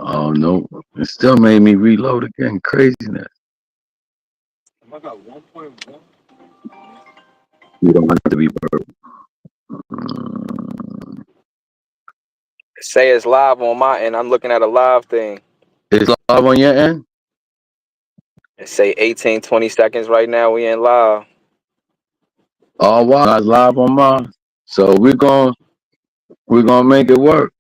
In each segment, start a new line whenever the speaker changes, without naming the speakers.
Oh no, it still made me reload again. Craziness.
I got 1.1.
You don't have to be perfect. Mm.
Say it's live on my end. I'm looking at a live thing.
It's live on your end.
It say 18, 20 seconds right now. We in live.
Oh wow, it's live on mine. So we're gonna make it work.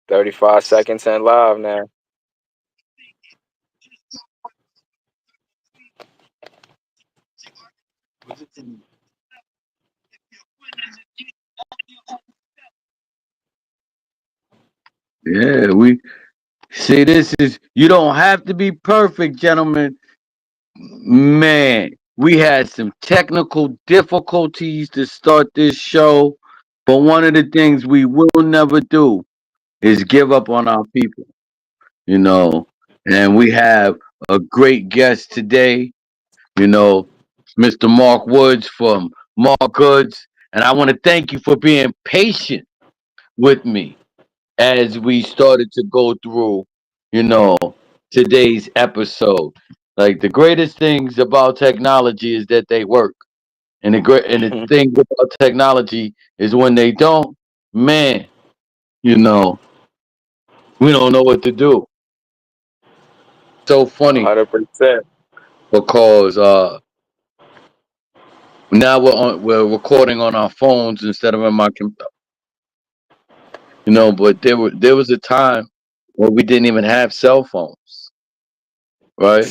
35 seconds in live now.
Yeah, we see. This is you don't have to be perfect, gentlemen. Man, we had some technical difficulties to start this show, but one of the things we will never do is give up on our people, you know. And we have a great guest today, you know, Mr. Mark Woods from Mark Goods. And I want to thank you for being patient with me as we started to go through, you know, today's episode. Like the greatest things about technology is that they work. And the thing about technology is when they don't, man, you know, we don't know what to do. So funny
100%.
because now we're recording on our phones instead of on my computer, you know. But there was a time where we didn't even have cell phones, right?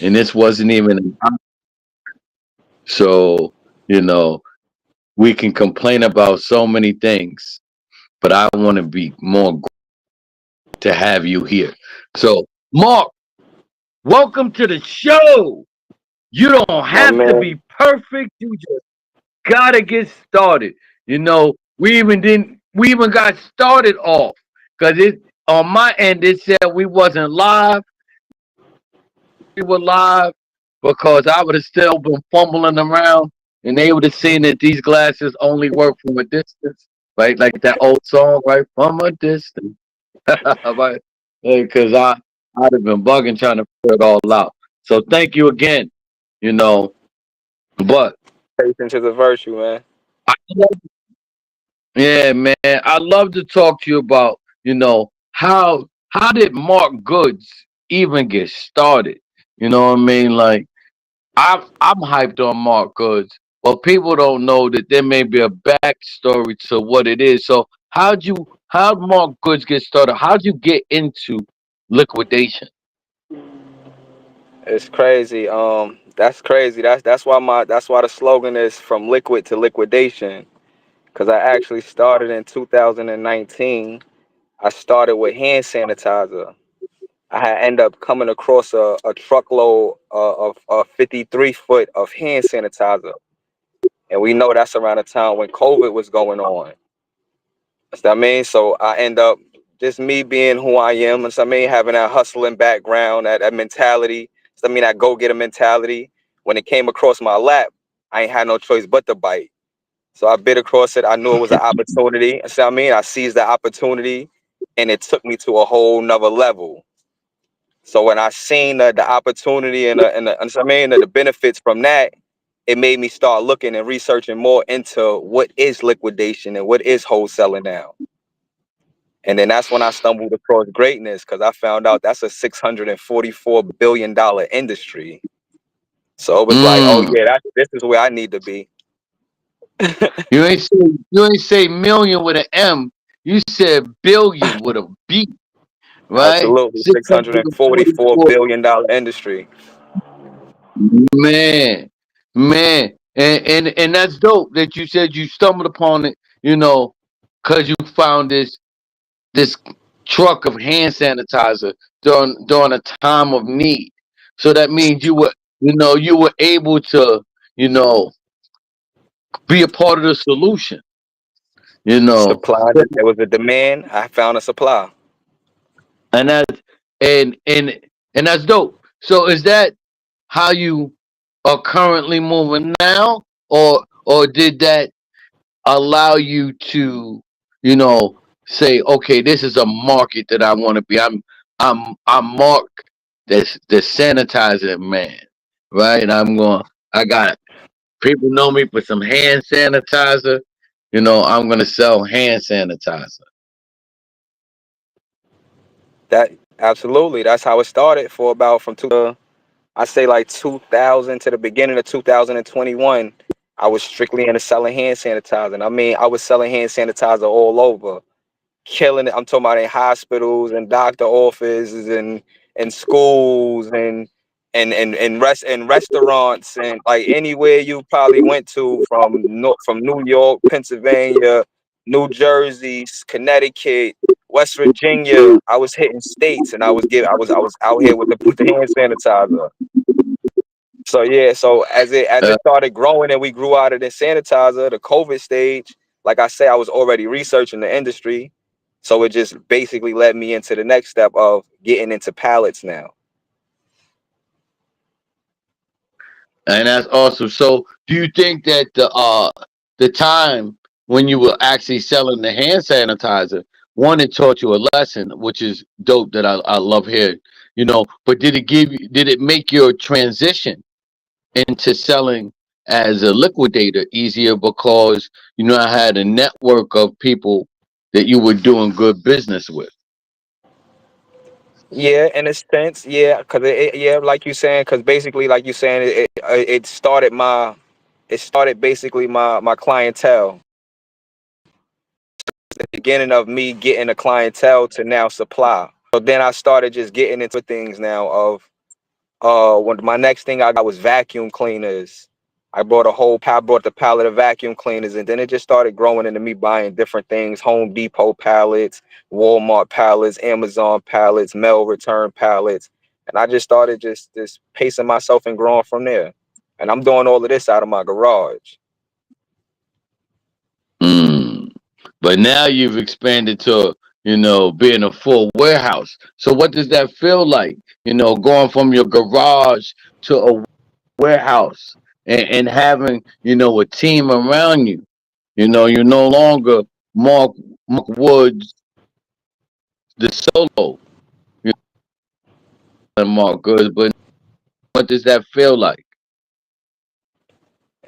And this wasn't even so, you know, we can complain about so many things, but I want to be more to have you here. So, Mark, welcome to the show. You don't
My
have to
man.
be perfect. You just gotta get started. You know, we even got started off because it on my end it said we wasn't live. We were live because I would have still been fumbling around and they would have seen that these glasses only work from a distance, right? Like that old song, right? From a distance. Right? Because I'd have been bugging trying to figure it all out. So thank you again, you know. But
Patience is a virtue, man.
I yeah, man, I'd love to talk to you about, you know, how did Mark Goods even get started? You know what I mean? Like I'm hyped on Mark Goods, but people don't know that there may be a backstory to what it is. So how'd Mark Goods get started? How'd you get into liquidation?
It's crazy. That's crazy. That's why the slogan is from liquid to liquidation. Cause I actually started in 2019. I started with hand sanitizer. I had end up coming across a truckload of 53 foot of hand sanitizer, and we know that's around the time when COVID was going on. That's what I mean. So I end up just me being who I am. That's what I mean, having that hustling background, that mentality. So I mean, that go getter mentality. When it came across my lap, I ain't had no choice but to bite. So I bit across it. I knew it was an opportunity. So I mean, I seized the opportunity, and it took me to a whole nother level. So when I seen the opportunity and so I mean the benefits from that, it made me start looking and researching more into what is liquidation and what is wholesaling now. And then that's when I stumbled across greatness because I found out that's a $644 billion industry. So it was like, oh
Mm.
yeah, this is where I need to be.
You ain't say million with an M. You said billion with a B, right?
Absolutely,
Six hundred and
644
forty-four.
billion dollar industry.
Man, man, and that's dope that you said you stumbled upon it. You know, because you found this truck of hand sanitizer during a time of need. So that means you were able to you know be a part of the solution. You know,
Supply. There was a demand. I found a supply.
and that's and that's dope. So is that how you are currently moving now, or did that? allow you to, you know, say, okay, this is a market that I want to be. I'm Mark, the sanitizer man, right? I got people know me for some hand sanitizer. You know, I'm gonna sell hand sanitizer.
That absolutely. That's how it started for about from I say like 2000 to the beginning of 2021. I was strictly into selling hand sanitizer. I mean, I was selling hand sanitizer all over, killing it. I'm talking about in hospitals and doctor offices and schools and restaurants and like anywhere you probably went to from New York, Pennsylvania, New Jersey, Connecticut, West Virginia. I was hitting states and I was out here with the hand sanitizer. So yeah, so as it
Uh,
started growing and we grew out of the sanitizer, the COVID stage, like I say, I was already researching the industry. So it just basically led me into the next step of getting into pallets now.
and that's awesome. So, do you think that the time when you were actually selling the hand sanitizer, one, it taught you a lesson, which is dope that I love hearing, you know, but did it make your transition into selling as a liquidator easier because you know I had a network of people that you were doing good business with?
Yeah, in a sense, yeah, cause yeah, like you saying, cause basically, like you saying, it started basically my clientele. The beginning of me getting a clientele to now supply. So then I started just getting into things now of when my next thing I got was vacuum cleaners. I brought the pallet of vacuum cleaners, and then it just started growing into me buying different things: Home Depot pallets, Walmart pallets, Amazon pallets, mail return pallets, and I just started just pacing myself and growing from there. And I'm doing all of this out of my garage.
Mm. But now you've expanded to, you know, being a full warehouse. So what does that feel like? You know, going from your garage to a warehouse and having, you know, a team around you. You know, you're no longer Mark Woods, the solo, you know, Mark Goods, but what does that feel like?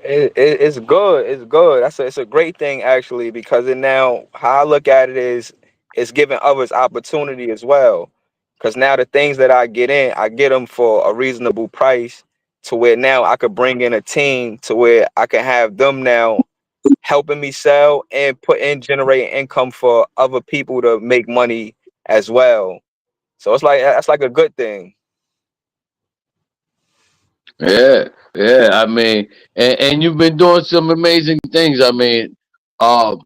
It's good. It's good. It's a great thing actually because it now how I look at it is it's giving others opportunity as well. Because now the things that I get them for a reasonable price to where now I could bring in a team to where I can have them now helping me sell and put in generating income for other people to make money as well. So it's like that's like a good thing.
Yeah, yeah. I mean, and you've been doing some amazing things. I mean, um,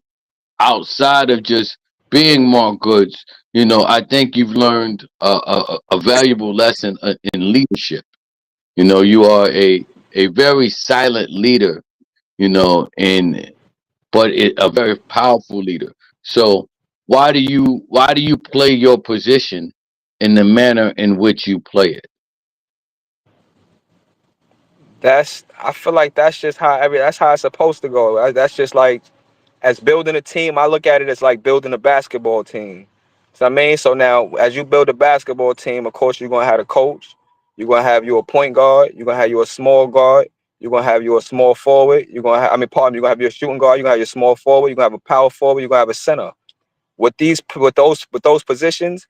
outside of just being more goods, you know, I think you've learned a valuable lesson in leadership. You know, you are a very silent leader, you know, and a very powerful leader. So why do you play your position in the manner in which you play it?
That's I feel like that's how it's supposed to go. That's just like as building a team, I look at it as like building a basketball team. So I mean, so now as you build a basketball team, of course you're gonna have a coach, you're gonna have your point guard, you're gonna have your small guard, you're gonna have your small forward, you're gonna have your shooting guard, you're gonna have your small forward, you're gonna have a power forward, you're gonna have a center. With those positions,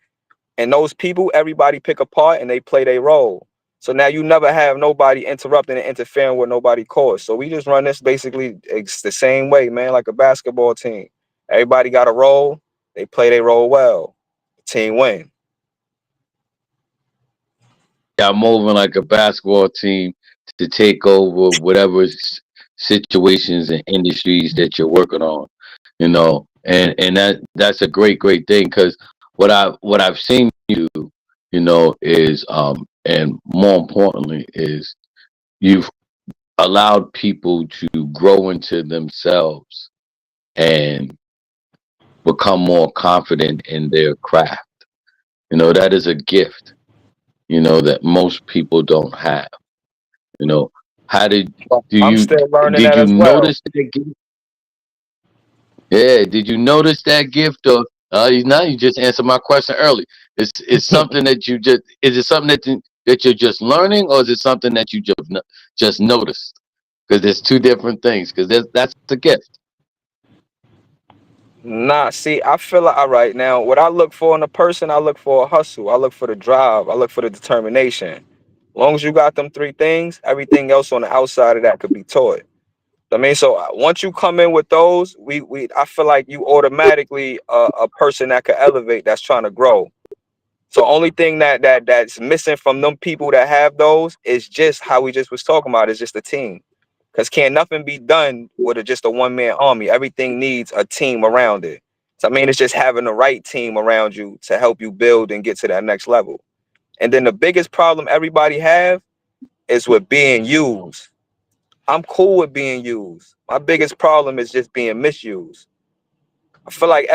and those people, everybody pick a part and they play their role. So now you never have nobody interrupting and interfering with nobody cause. So we just run this basically it's the same way, man, like a basketball team. Everybody got a role, they play their role well. The team win.
Y'all moving like a basketball team to take over whatever situations and industries that you're working on, you know, and that's a great thing because what I've seen you do, you know, is and more importantly is you've allowed people to grow into themselves and become more confident in their craft. You know, that is a gift, you know, that most people don't have. You know, how did do
I'm
you
still learning
did
that
you
as well.
notice that gift? Yeah, did you notice that gift? Or now you just answered my question early. It's something that you just is it something that you're just learning, or is it something that you just noticed? Because there's two different things. Because that's a gift.
Nah, see, I feel like all right now. What I look for in a person, I look for a hustle. I look for the drive. I look for the determination. Long as you got them three things, everything else on the outside of that could be taught. I mean, so once you come in with those, we I feel like you automatically a person that could elevate, that's trying to grow. So only thing that's missing from them people that have those is just how we just was talking about. Is just a team, because can't nothing be done with just a one man army. Everything needs a team around it. So I mean, it's just having the right team around you to help you build and get to that next level. And then the biggest problem everybody have is with being used. I'm cool with being used. My biggest problem is just being misused. I feel like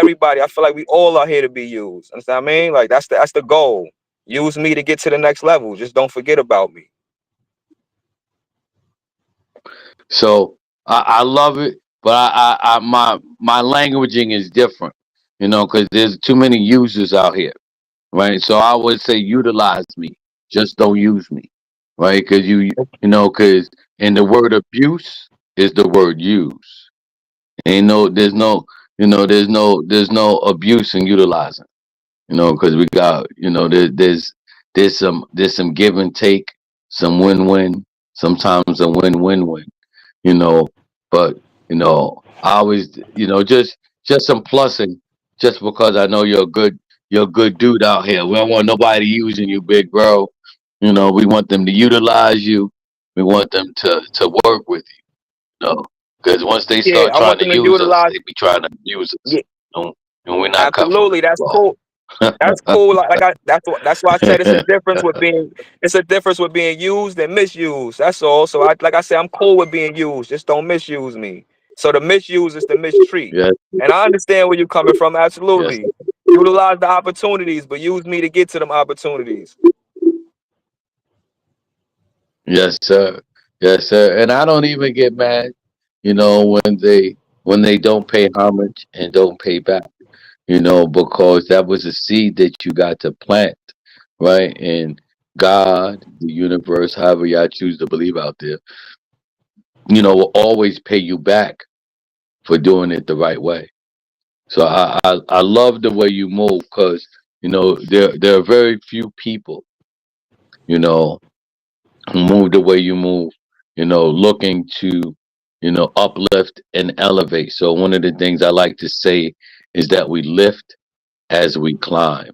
we all are here to be used. Understand what I mean? Like that's the goal. Use me to get to the next level. Just don't forget about me.
So I love it, but my languaging is different. Because there's too many users out here, right? So I would say utilize me, just don't use me, right? Because because in the word abuse is the word use. Ain't no, there's no abuse in utilizing. Because we got, there's some give and take, some win-win, sometimes a win-win-win, you know. But I always, just some plussing, just because I know you're a good dude out here. We don't want nobody using you, big bro. We want them to utilize you. We want them to work with you, because once they
Yeah,
start
I
trying
want
to
them to
use us,
utilize.
they be trying to use us,
Yeah,
and, and we're not cut from
absolutely. That's
that
cool. That's cool. That's why I said it's a difference with being used and misused. That's all. So like I said, I'm cool with being used. Just don't misuse me. So the misuse is the mistreat.
yes,
And I understand where you're coming from.
yes,
Absolutely. Utilize the opportunities, but use me to get to them opportunities.
yes, sir, yes, sir. And I don't even get mad, when they don't pay homage and don't pay back, because that was a seed that you got to plant, right? And God, the universe, however y'all choose to believe out there, will always pay you back for doing it the right way. So I love the way you move, because there are very few people, you know who move the way you move, looking to, uplift and elevate. So one of the things I like to say is that we lift as we climb,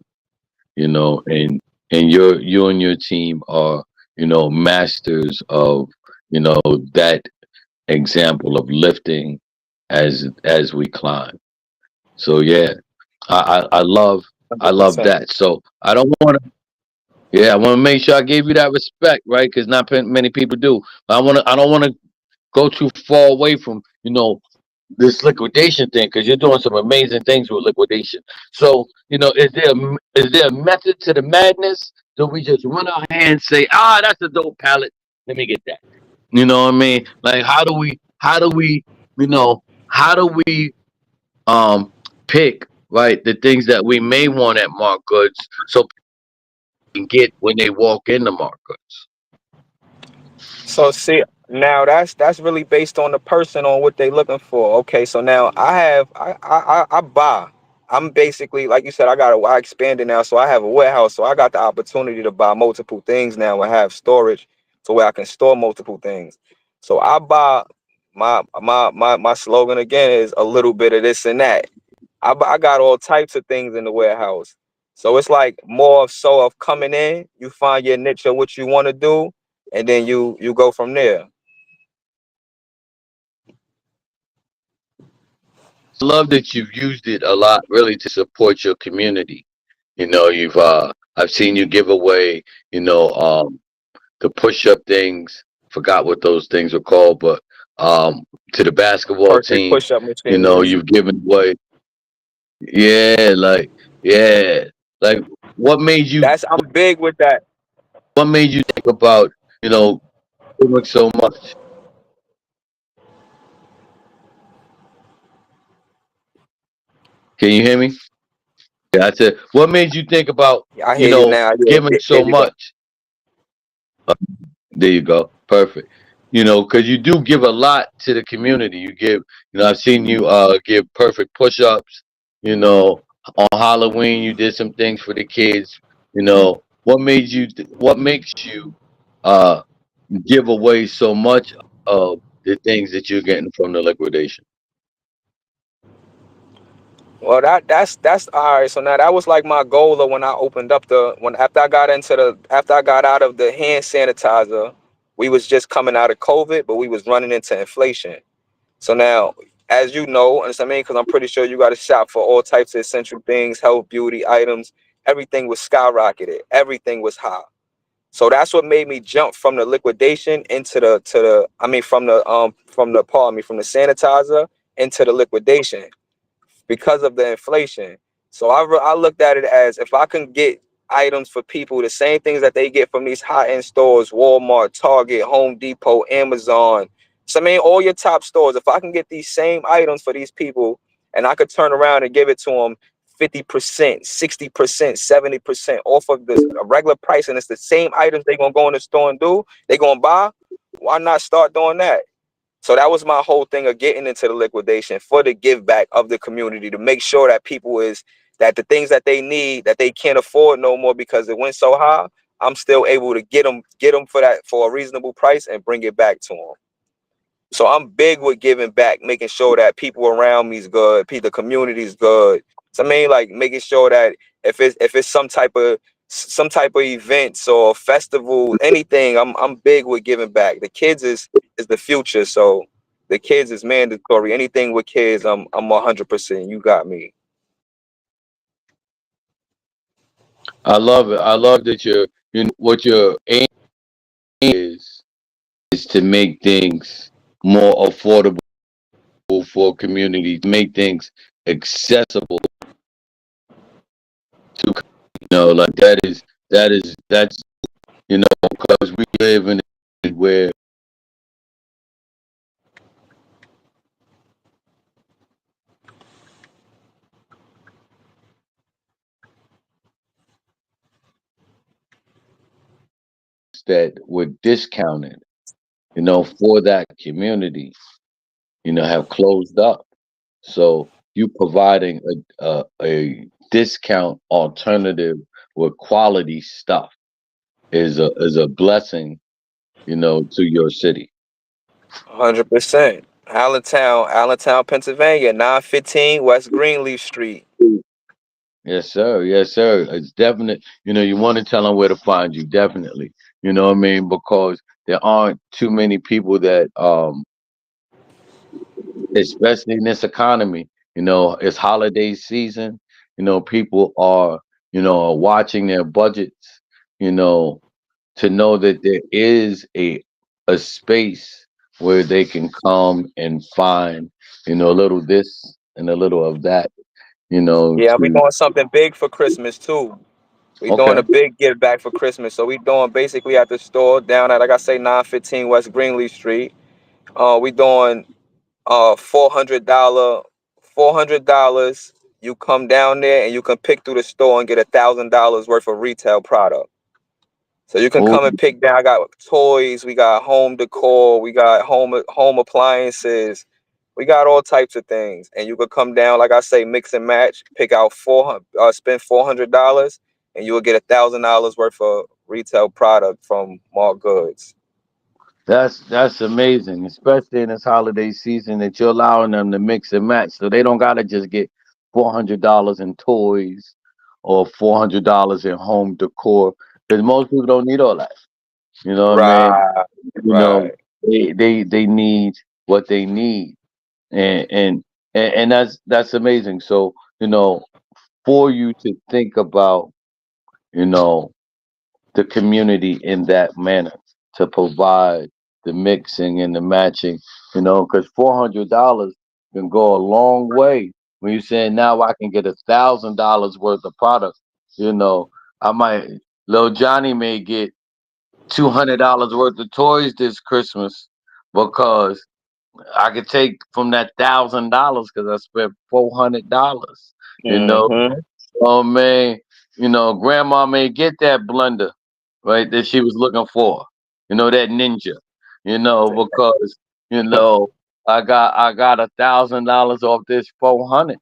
and you and your team are, masters of, that example of lifting as we climb. So yeah, I love
100%.
that. So I don't want to. Yeah, I want to make sure I gave you that respect, right? Because not many people do. I don't want to go too far away from, this liquidation thing, because you're doing some amazing things with liquidation. So, is there a method to the madness? Do we just run our hands, say, that's a dope palette. Let me get that. You know what I mean? Like, how do we um pick, right, the things that we may want at Mark Goods, so people can get when they walk into Mark Goods.
So see, now that's really based on the person, on what they looking for. Okay, so now I buy. I'm basically, like you said, I expanded now, so I have a warehouse, so I got the opportunity to buy multiple things now and have storage to where I can store multiple things. So I buy. My slogan again is a little bit of this and that. I got all types of things in the warehouse. So it's like more of so of coming in, you find your niche of what you want to do, and then you go from there.
I love that you've used it a lot, really, to support your community. I've seen you give away, the push-up things. Forgot what those things were called, but to the basketball
Perfect
team,
push-up machines.
you've given away. Yeah, like, yeah, like, what made you
I'm big with that.
what made you think about, doing so much? Can you hear me? Yeah, I said, what made you think about,
I hear you now. Yeah,
giving
there
so
you go.
much? There you go. Perfect. Because you do give a lot to the community. You give, I've seen you give perfect push-ups. On Halloween you did some things for the kids. What makes you uh give away so much of the things that you're getting from the liquidation?
Well, that's all right. So now that was like my goal of when I opened up the when after I got out of the hand sanitizer, we was just coming out of COVID, but we was running into inflation. So now, as you know, and I mean, because I'm pretty sure you got to shop for all types of essential things, health, beauty items. Everything was skyrocketed. Everything was high. So that's what made me jump from the liquidation into the to the. I mean, from the sanitizer into the liquidation because of the inflation. So I looked at it as if I can get items for people, the same things that they get from these high end stores, Walmart, Target, Home Depot, Amazon. So I mean, all your top stores. If I can get these same items for these people, and I could turn around and give it to them 50%, 60%, 70% off of the regular price, and it's the same items they're gonna go in the store and do, they're gonna buy. Why not start doing that? So that was my whole thing of getting into the liquidation for the give back of the community to make sure that people is that the things that they need that they can't afford no more because it went so high, I'm still able to get them for that for a reasonable price and bring it back to them. So I'm big with giving back, making sure that people around me is good, the community is good. So I mean, like making sure that if it's some type of events or festivals, anything, I'm big with giving back. The kids is the future, so the kids is mandatory. Anything with kids, I'm 100%. You got me.
I love it. I love that what your aim is to make things more affordable for communities, make things accessible to, like that's, because we live in a where that were discounted, for that community, have closed up. So you providing a discount alternative with quality stuff is a blessing, to your city.
100%. Allentown, Pennsylvania, 915 West Greenleaf Street.
Yes, sir. Yes, sir. It's definite. You want to tell them where to find you. Definitely. You know what I mean? Because there aren't too many people that, especially in this economy, it's holiday season. People are, watching their budgets. You know, to know that there is a space where they can come and find, a little this and a little of that.
Yeah, we
To
doing something big for Christmas too. We doing
okay.
a big give back for Christmas. So we doing basically at the store down at like I say 915 West Greenleaf Street. We doing $400. You come down there and you can pick through the store and get $1,000 worth of retail product. So you can
Oh,
come and pick down. I got toys, we got home decor, we got home appliances, we got all types of things. And you could come down, like I say, mix and match, pick out spend $400, and you will get $1,000 worth of retail product from Mall Goods.
that's amazing, especially in this holiday season that you're allowing them to mix and match, so they don't gotta just get $400 in toys or $400 in home decor, because most people don't need all that. You know what I mean?
Right,
You know,
right.
they need what they need, and and that's amazing. So, for you to think about, you know the community in that manner, to provide the mixing and the matching, because $400 can go a long way when you're saying now I can get $1,000 worth of product. You know, I might, little Johnny may get $200 worth of toys this Christmas because I could take from that $1,000 because I spent $400. You know,
Mm-hmm.
oh man, grandma may get that blender, right, that she was looking for. That ninja. Because I got $1,000 off this 400.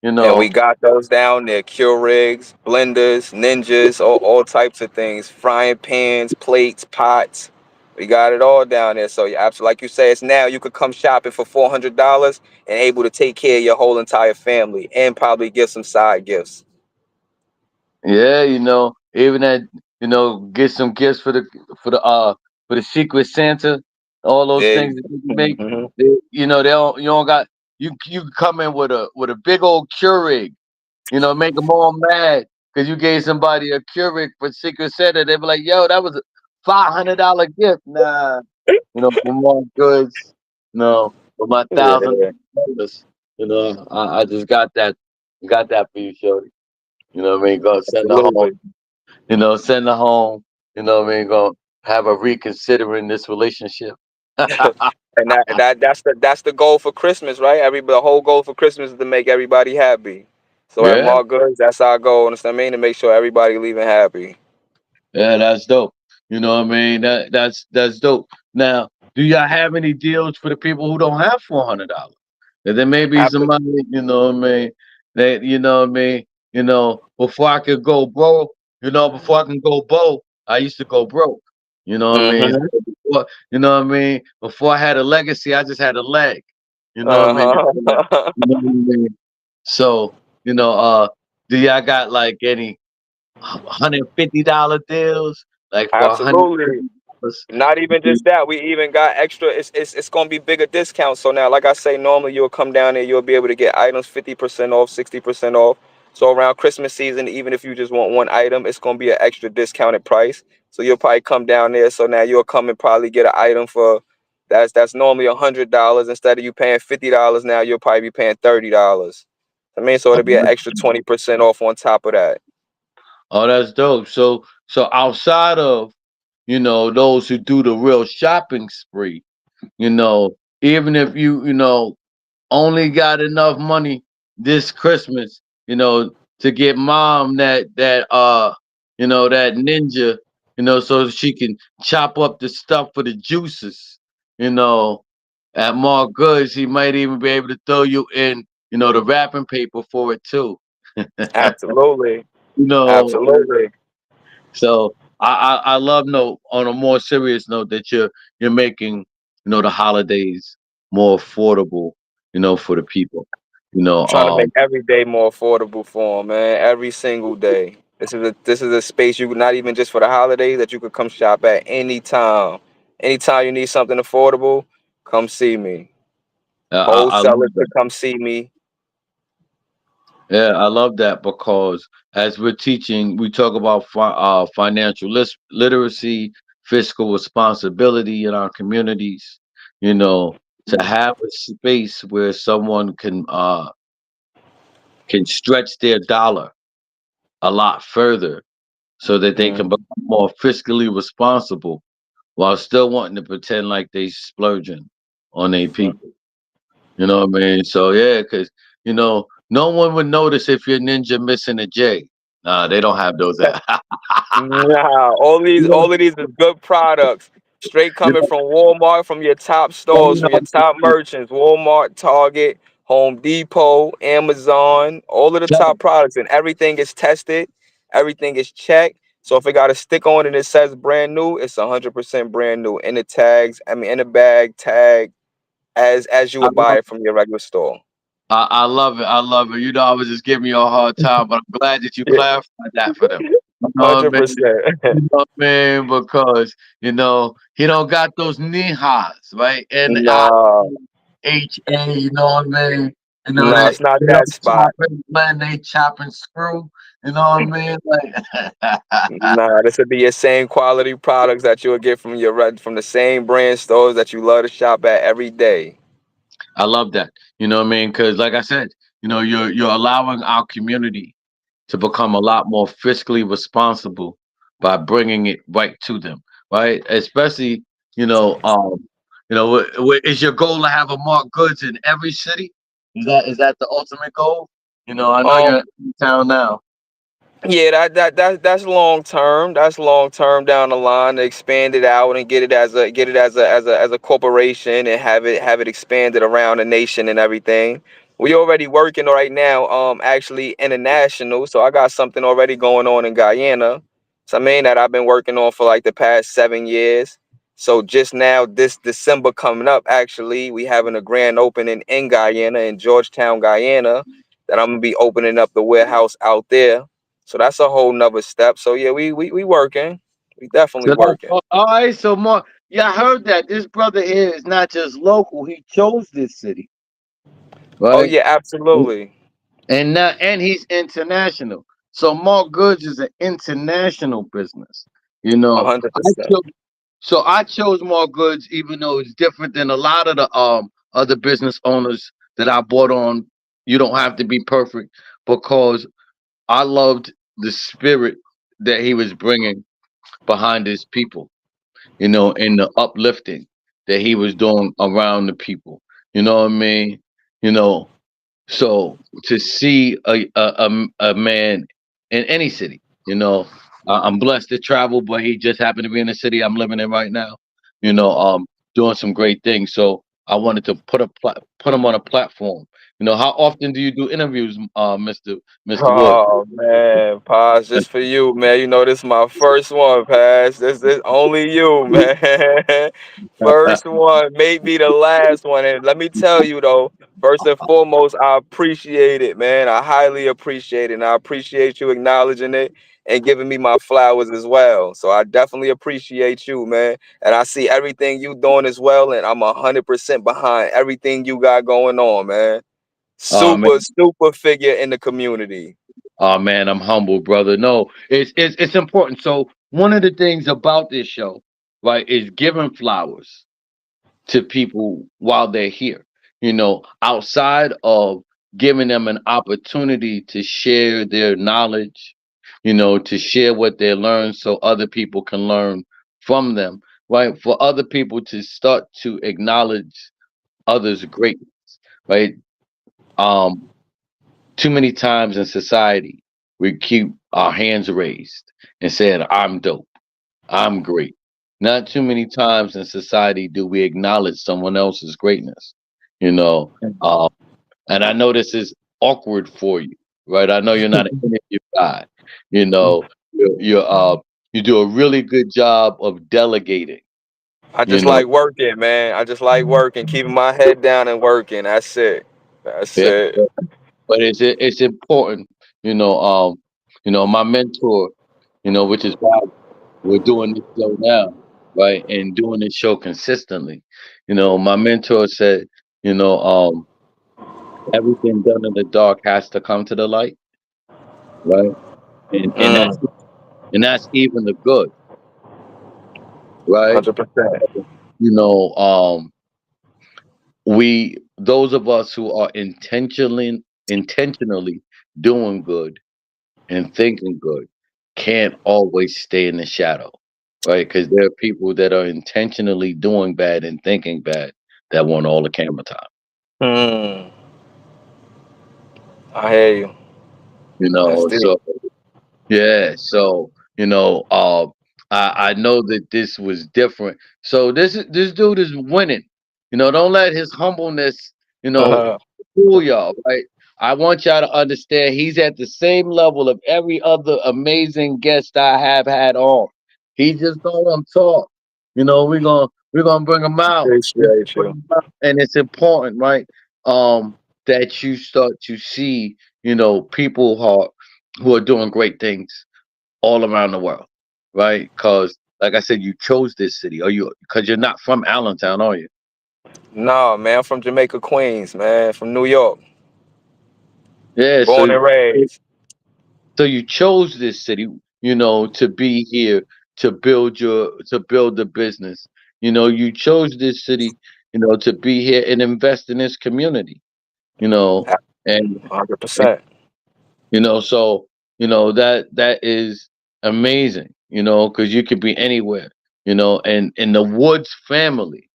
You
And we
know,
got those down there: Keurigs, blenders, ninjas, all types of things, frying pans, plates, pots. We got it all down there. So, absolutely, like you say, it's now you could come shopping for $400 and able to take care of your whole entire family and probably give some side gifts.
yeah, even that, get some gifts for the Secret Santa, all those
There.
things that you can make.
Hmm.
They don't you don't got you can come in with a big old Keurig, make them all mad because you gave somebody a Keurig for Secret Santa. They be like, yo, that was a $500 gift. Nah, for more goods, no, for my
Yeah,
$1,000, I just got that for you, Shorty. You know what I mean? Go send her home.
absolutely.
Send her home. What I mean? Go have a reconsidering this relationship.
And that's the goal for Christmas, right? The whole goal for Christmas is to make everybody happy. So at
Yeah,
Mark Goods, that's our goal. Understand what I mean? To make sure everybody leaving happy.
yeah, that's dope. You know what I mean? That's dope. Now, do y'all have any deals for the people who don't have $400? And there may be
After.
somebody, what I mean, that what I mean, before I could go broke, before I can go broke, I used to go broke. You know what I mean?
Mm-hmm.
So before, what I mean? Before I had a legacy, I just had a leg. You know what I mean? You
Uh-huh.
know what I mean? So, do y'all got like any $150 deals, like for
Absolutely.
$150?
Not even just that, we even got extra. It's gonna be bigger discounts. So now, like I say, normally you'll come down there, you'll be able to get items 50% off, 60% off. So around Christmas season, even if you just want one item, it's gonna be an extra discounted price. So you'll probably come down there. So now you'll come and probably get an item for that's normally $100. Instead of you paying $50 now, you'll probably be paying $30. I mean, so it'll be an extra 20% off on top of that.
Oh, that's dope. So outside of those who do the real shopping spree, even if you only got enough money this Christmas, to get mom that ninja, so she can chop up the stuff for the juices, you know, at more goods, he might even be able to throw you in, the wrapping paper for it too.
Absolutely,
you know,
absolutely.
so I love no on a more serious note that you're making, the holidays more affordable, for the people. You know,
I'm trying to make
um,
every day more affordable for them, man. Every single day. This is a space you not even just for the holidays that you could come shop at any time. Anytime you need something affordable, come see me.
I
Wholesalers
love
could
that.
come see me.
Yeah, I love that because as we're teaching, we talk about financial literacy, fiscal responsibility in our communities. You know, to have a space where someone can stretch their dollar a lot further so that they can
Mm-hmm.
become more fiscally responsible while still wanting to pretend like they splurging on their people. You know what I mean? So yeah, because no one would notice if your ninja missing a J. Nah, they don't have those.
Nah, all of these is good products. Straight
you
coming from Walmart, from your top stores, from your top merchants, Walmart, Target, Home Depot, Amazon, all of the top products, and everything is tested, everything is checked. So if it got a stick on it that says brand new, it's 100% brand new. In the tags, I mean in the bag, tag, as you
I
would buy
love,
it from your regular store.
I love it. I love it. I was just giving you a hard time, but I'm glad that you
Yeah,
clarified that for them. You know what I mean?
100%.
You know what I mean? Because he don't got those knee highs, right?
Nah,
NIHA, you know what I mean?
nah, it's not
They
that
don't
spot.
chop and blend, they chop and screw. You know what I mean? Like,
Nah, this would be your same quality products that you would get from from the same brand stores that you love to shop at every day.
I love that. You know what I mean? Because, like I said, you're allowing our community to become a lot more fiscally responsible by bringing it right to them, right? Especially, you know, um, Is your goal to have a Mark Goods in every city? Is that the ultimate goal? I know
Um,
you're in town now.
Yeah, that's long term. That's long term down the line to expand it out and get it as a corporation and have it expanded around the nation and everything. We already working right now, actually international. So I got something already going on in Guyana. So I mean that I've been working on for like the past 7 years. So just now, this December coming up, actually, we having a grand opening in Guyana, in Georgetown, Guyana, that I'm gonna be opening up the warehouse out there. So that's a whole nother step. So yeah, we working. We definitely
So
working.
all right. So Mark, yeah, I heard that this brother here is not just local. He chose this city,
Oh
right?
yeah, absolutely.
And he's international. So Mark Goods is an international business. You
a
know,
hundred
I
percent.
chose, so I chose Mark Goods, even though it's different than a lot of the other business owners that I bought on. You don't have to be perfect, because I loved the spirit that he was bringing behind his people. And the uplifting that he was doing around the people. You know what I mean? You know, so to see a man in any city, I'm blessed to travel, but he just happened to be in the city I'm living in right now. You know, doing some great things. So I wanted to put him on a platform. How often do you do interviews, Mister Wood?
Oh man, Paz, just for you, man. You know this is my first one, Paz. This only you, man. First one, maybe the last one. And let me tell you though, first and foremost, I appreciate it, man. I highly appreciate it. And I appreciate you acknowledging it and giving me my flowers as well. So I definitely appreciate you, man. And I see everything you doing as well. And I'm 100% behind everything you got going on, man.
Man,
Super figure in the community.
oh man, I'm humble, brother. No, it's important. So one of the things about this show, right, is giving flowers to people while they're here. Outside of giving them an opportunity to share their knowledge, to share what they learn so other people can learn from them, right? For other people to start to acknowledge others' greatness, right? Um, Too many times in society, we keep our hands raised and saying, I'm dope, I'm great. Not too many times in society do we acknowledge someone else's greatness, you know. Uh, and I know this is awkward for you, right? I know you're not an interview guy. You know, you do a really good job of delegating.
I
You
just
know,
like working, man. I just like working, keeping my head down and working. That's it. That's
yeah,
it.
but it's important. You know, um, my mentor, which is why we're doing this show now, right? And doing this show consistently. My mentor said, you know, um, everything done in the dark has to come to the light, right? And that's
Mm,
and that's even the good, right?
100%.
You know, we those of us who are intentionally doing good and thinking good can't always stay in the shadow, right? Because there are people that are intentionally doing bad and thinking bad that want all the camera time.
Mm, I hear you. That's deep.
So yeah, so I know that this was different. So this dude is winning. Don't let his humbleness, you know, fool y'all, right? I want y'all to understand he's at the same level of every other amazing guest I have had on. He just don't want to talk. We're gonna bring him out.
Appreciate you.
And it's important, right? That you start to see, people who are doing great things all around the world, right? Because, like I said, you chose this city, or because you're not from Allentown, are you?
Nah, man, I'm from Jamaica, Queens, man, from New York,
Yeah.
born and raised.
So you chose this city, to be here to build the business. You chose this city, to be here and invest in this community. You know, and, and
100%.
so that is amazing. Because you could be anywhere. And in the Woods family.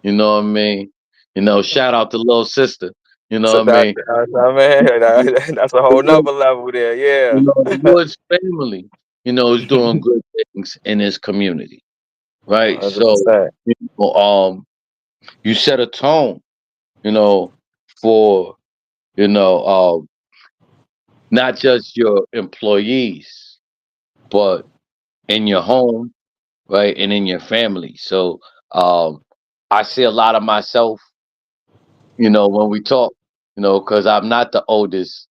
You know what I mean? Shout out to little sister. You know
So
what I mean?
I mean, that's a
The
whole
Woods,
nother level there. Yeah,
the Woods family, is doing good things in his community, right?
hundred
So,
percent.
you you set a tone, you know, for you know, not just your employees, but in your home, right, and in your family. So, um, I see a lot of myself, when we talk, because I'm not the oldest.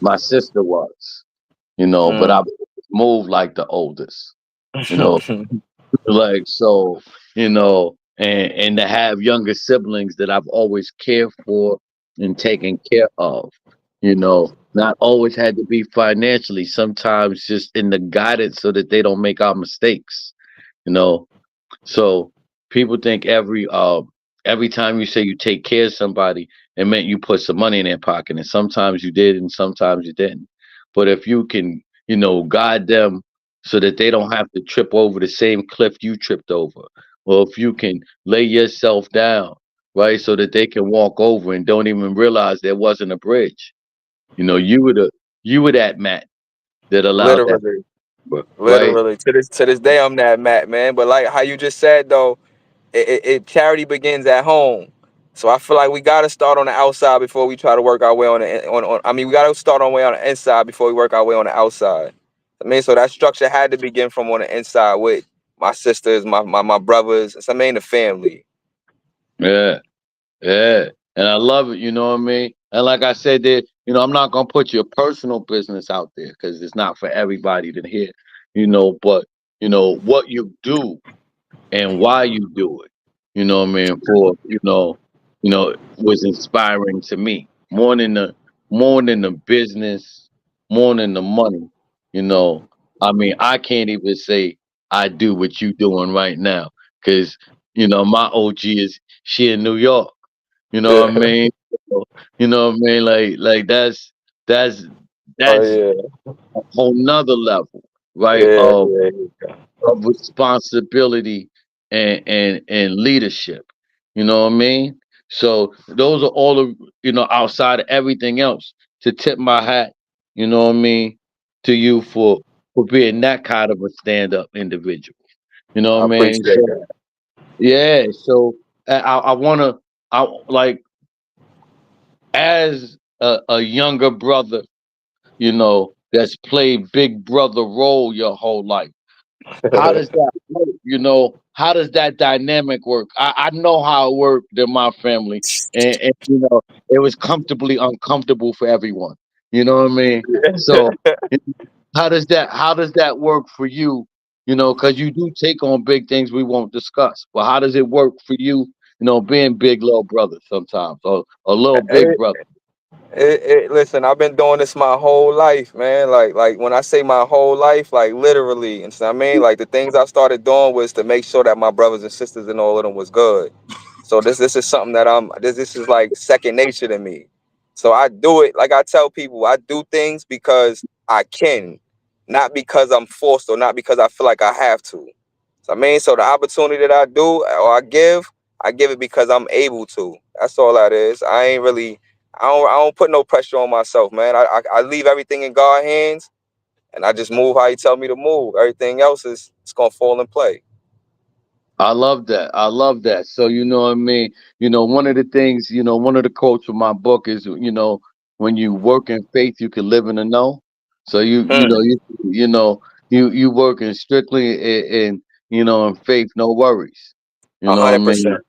My sister was, but I
Mm.
moved like the oldest, you know, like so, and to have younger siblings that I've always cared for and taken care of, not always had to be financially, sometimes just in the guidance so that they don't make our mistakes, you know. So people think every time you say you take care of somebody, it meant you put some money in their pocket, and sometimes you did, and sometimes you didn't. But if you can, guide them so that they don't have to trip over the same cliff you tripped over, or if you can lay yourself down, right, so that they can walk over and don't even realize there wasn't a bridge. You were that mat that allowed that,
Literally,
right?
literally. To this day, I'm that Matt, man. But like how you just said though, charity begins at home. So I feel like we gotta start on the outside before we try to work our way on. I mean, we gotta start on way on the inside before we work our way on the outside. I mean, so that structure had to begin from on the inside with my sisters, my brothers. I mean, the family.
Yeah. Yeah, and I love it. You know what I mean. And like I said, that I'm not gonna put your personal business out there because it's not for everybody to hear. But what you do and why you do it. You know what I mean? For was inspiring to me more than the business, more than the money. You know, I mean, I can't even say I do what you doing right now because my OG is she in New York. You know what I mean? So, you know what I mean? Like that's
Oh
that's
yeah,
a whole nother level, right?
yeah,
Of
yeah.
of responsibility and leadership. You know what I mean? So those are all of outside of everything else. To tip my hat, you know what I mean, to you for being that kind of a stand up individual. You know
I
what I mean?
appreciate
So
that.
yeah, so I wanna I like as a younger brother, that's played big brother role your whole life. How does that work? How does that dynamic work? I know how it worked in my family, and it was comfortably uncomfortable for everyone. You know what I mean? So how does that work for you? Because you do take on big things we won't discuss. But how does it work for you? Being big little brother sometimes, or a little big
It,
brother.
listen, I've been doing this my whole life, man. Like when I say my whole life, like literally, and so I mean, like the things I started doing was to make sure that my brothers and sisters and all of them was good. So this is something that this is like second nature to me. So I do it like I tell people, I do things because I can, not because I'm forced or not because I feel like I have to. So I mean, so the opportunity that I do or I give it because I'm able to. That's all that is. I don't put no pressure on myself, man. I leave everything in God's hands, and I just move how He tell me to move. Everything else is it's gonna fall in play.
I love that. I love that. So you know what I mean. One of the things, one of the quotes from my book is, when you work in faith, you can live in the know. So you working strictly in faith, no worries. You
A
know what
hundred
I mean.
percent.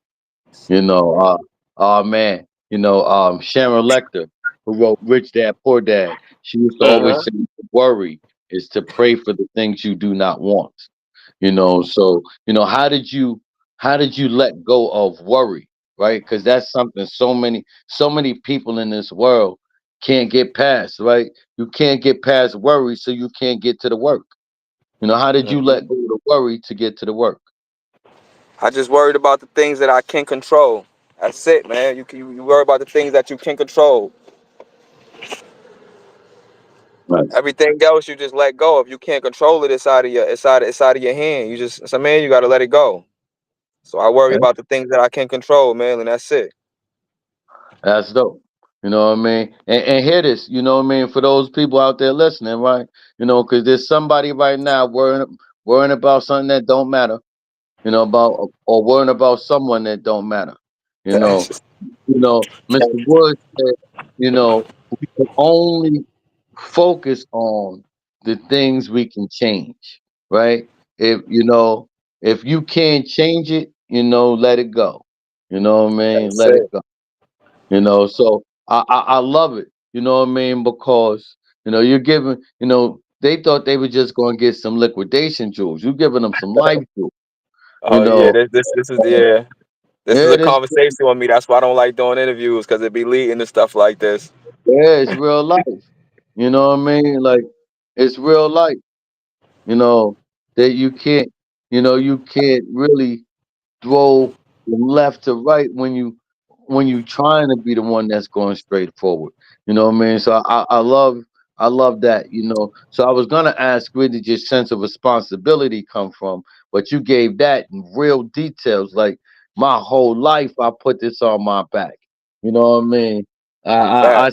You know, oh man, Sharon Lecter, who wrote Rich Dad Poor Dad, she used to always
Uh-huh.
say, worry is to pray for the things you do not want. So how did you let go of worry, right? Because that's something so many people in this world can't get past, right? You can't get past worry, so you can't get to the work. How did you let
Mhm.
go of the worry to get to the work?
I just worried about the things that I can control. That's it, man. You worry about the things that you can control.
Nice.
Everything else you just let go. If you can't control it, it's out of your hand. You just, so man, you got to let it go. So I worry
Right?
about the things that I can control, man, and that's it.
That's dope. You know what I mean? And hear this, you know what I mean, for those people out there listening, right? You know, because there's somebody right now worrying about something that don't matter, you know, about or worrying about someone that don't matter. You know,
That's
Mr. Wood said, you know, we can only focus on the things we can change, right? If if you can't change it, let it go. You know what I mean? Let it
it.
go. So I love it. You know what I mean? Because you're giving. They thought they were just going to get some liquidation jewels. You're giving them some life jewels. You
Oh yeah,
know,
this is yeah. This is
yeah,
a
this
conversation on me. That's why I don't like doing interviews because it be leading to stuff like this.
yeah, it's real life. You know what I mean? Like it's real life. You know that you can't really throw from left to right when you trying to be the one that's going straight forward. You know what I mean? So I love that. So I was gonna ask where did your sense of responsibility come from, but you gave that in real details. Like my whole life, I put this on my back. You know what I mean? I
Fact.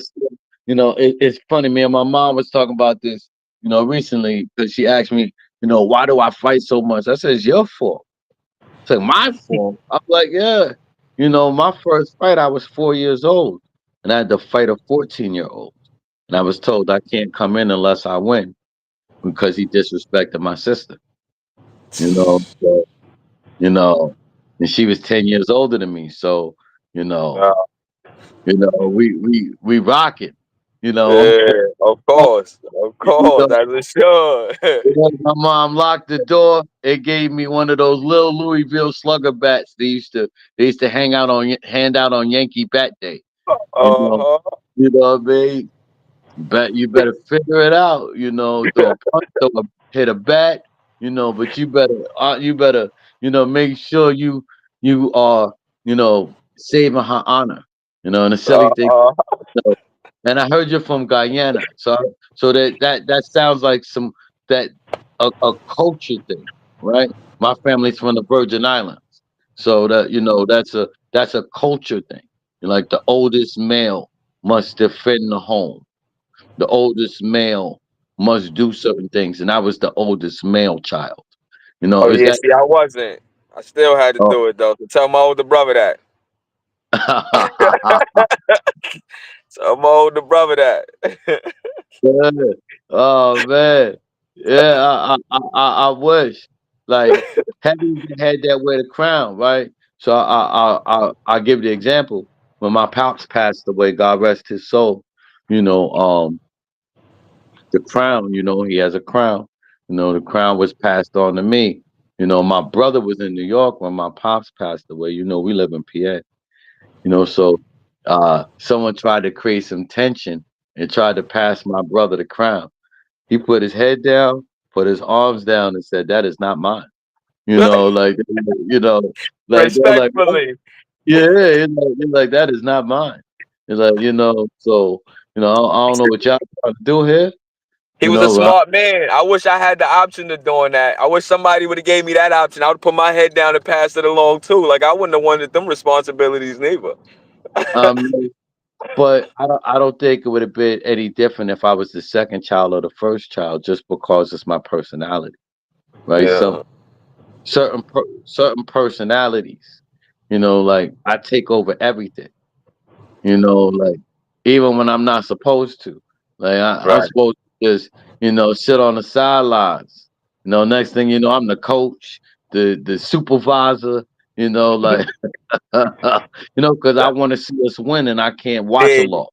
it's funny. Me and my mom was talking about this, recently because she asked me, why do I fight so much? I said it's your fault. It's like my fault. I'm like, yeah. My first fight, I was 4 years old, and I had to fight a 14-year-old, and I was told I can't come in unless I win because he disrespected my sister. You know, so, you know, and she was 10 years older than me, so you know,
Uh,
we rock it. You know,
yeah, of
you
course,
know,
as it should.
my mom locked the door. It gave me one of those little Louisville Slugger bats they used to hand out on Yankee Bat Day. You know,
Uh-huh.
what I mean? You better figure it out. Throw a punch, hit a bat. But you better make sure you are saving her honor. And a silly thing.
Uh-huh.
So, and I heard you're from Guyana, so that sounds like some that a culture thing, right? My family's from the Virgin Islands, so that's a culture thing. Like the oldest male must defend the home. The oldest male must do certain things, and I was the oldest male child.
Oh
Is
yeah,
that?
see, I wasn't. I still had to do it though. So tell my older brother that.
Oh.
Tell my older brother that.
Yeah. Oh man, yeah. I wish like heavy had that wear the crown, right? So I give the example when my pops passed away. God rest his soul. You know, the crown. He has a crown. The crown was passed on to me. My brother was in New York when my pops passed away. We live in PA. So someone tried to create some tension and tried to pass my brother the crown. He put his head down, put his arms down, and said, "That is not mine." Like you know, they're like, "What?"
Respectfully,
Yeah, you're like that is not mine. It's like so I don't know what y'all trying to do here.
he was a
Right?
smart man. I wish I had the option of doing that. I wish somebody would have gave me that option. I would put my head down and pass it along too. Like I wouldn't have wanted them responsibilities neither.
Um, but I don't think it would have been any different if I was the second child or the first child, just because it's my personality, right?
Yeah.
Certain personalities, like I take over everything. Like even when I'm not supposed to. Like I'm
Right.
supposed to just, sit on the sidelines. Next thing you know, I'm the coach, the supervisor, like because I
That,
want to see us win and I can't watch a
yeah,
lot.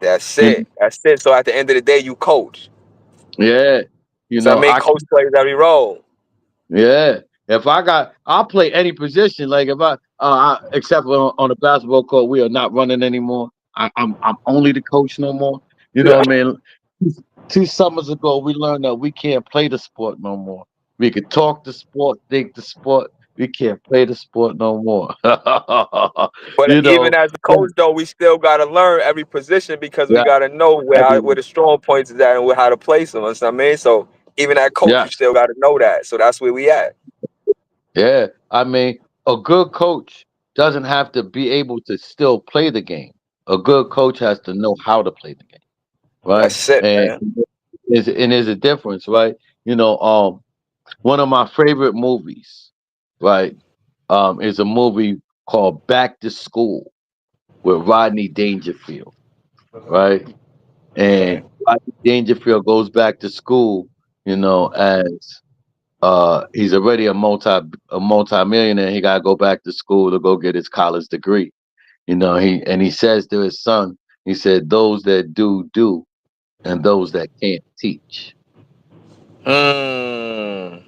that's
You
it. That's it. So at the end of the day, you coach.
Yeah.
So I mean,
I
coach plays every role.
Yeah. I'll play any position. Like if except for on the basketball court, we are not running anymore. I'm only the coach no more. You know what I mean? Two summers ago, we learned that we can't play the sport no more. We could talk the sport, think the sport. We can't play the sport no more.
But
you
even
know,
as a coach, though, we still got to learn every position because we
yeah,
got to know where
everyone.
the strong points is at and how to place them. You know what I mean? So even at coach,
Yeah,
you still got to know that. So that's where we at.
yeah. I mean, a good coach doesn't have to be able to still play the game. A good coach has to know how to play the game, right?
That's it,
And
man.
there's a difference, right? One of my favorite movies, right, is a movie called Back to School with Rodney Dangerfield, right? And
Okay.
Rodney Dangerfield goes back to school, as he's already a multi-millionaire. He gotta go back to school to go get his college degree. He says to his son, he said, "Those that do, and those that can't teach."
Mm.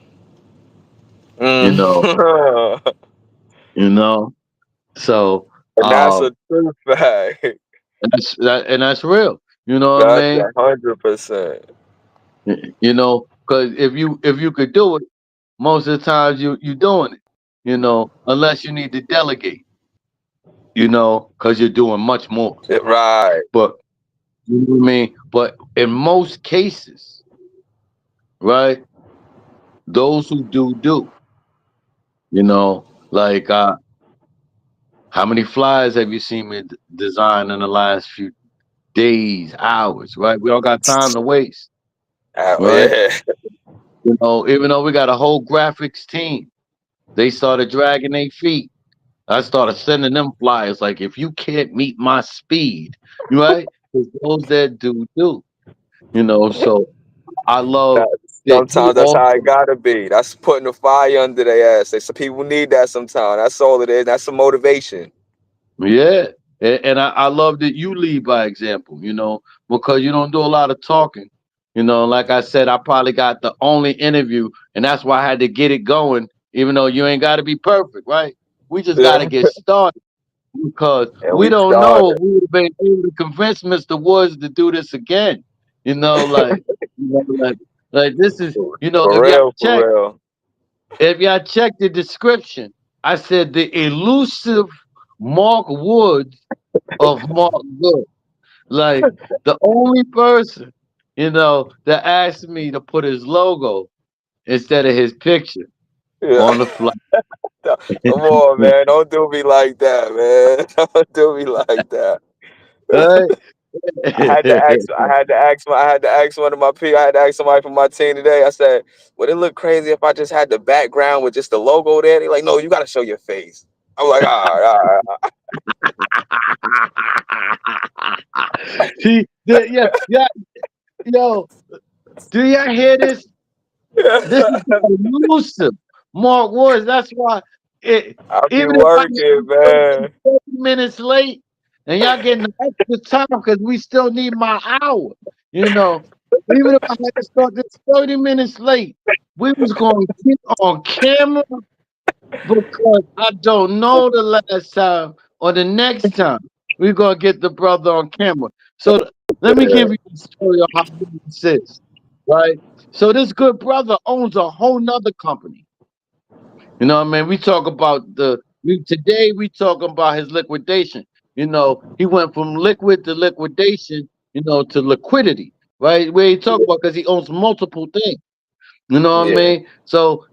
You know,
Mm.
you know. So,
And that's a
um,
true fact.
and that's real. You know what I
That's
mean?
100%.
Because if you could do it, most of the times you doing it. Unless you need to delegate. Because you're doing much more.
Right.
But you know what I mean. But in most cases, right, those who do. Like how many flyers have you seen me design in the last few days, hours? Right, we don't got time to waste.
Oh,
Right,
yeah.
even though we got a whole graphics team, they started dragging their feet. I started sending them flyers like, if you can't meet my speed, right? 'Cause those that do. So I love that you
Sometimes that's how it
also.
gotta be. That's putting the fire under their ass. Some people need that sometimes. That's all it is. That's some motivation.
Yeah. And I love that you lead by example, because you don't do a lot of talking. Like I said, I probably got the only interview, and that's why I had to get it going, even though you ain't got to be perfect, right? We just got to
Yeah.
get started because
And
we
we
don't know
started.
if we would have been able to convince Mr. Woods to do this again. Like, like this is,
For
if y'all
real, for
check,
real.
the description, I said the elusive Mark Woods of Mark Good. Like the only person, that asked me to put his logo instead of his picture
Yeah.
on the fly.
Come on, man. Don't do me like that, man. Don't do me like that.
Right?
I had to ask. I had to ask. I had to ask one of my people. I had to ask somebody from my team today. I said, "Would it look crazy if I just had the background with just the logo there?" They like, "No, you got to show your face." I'm like, "All
See, yeah, yeah, yo, do y'all hear this? This is
right."
elusive. Mark Woods. That's why it,
I be
even if I
working,
get
man.
30 minutes late and y'all getting the extra time because we still need my hour. Even if I had to start this 30 minutes late, we was going to get on camera because I don't know the last time or the next time we're going to get the brother on camera. So let me give you the story of how this is, right? So this good brother owns a whole nother company. I mean? We talk about today we talking about his liquidation. He went from liquid to liquidation, to liquidity, right? Where he talk about because he owns multiple things. You know what I
Yeah.
mean? So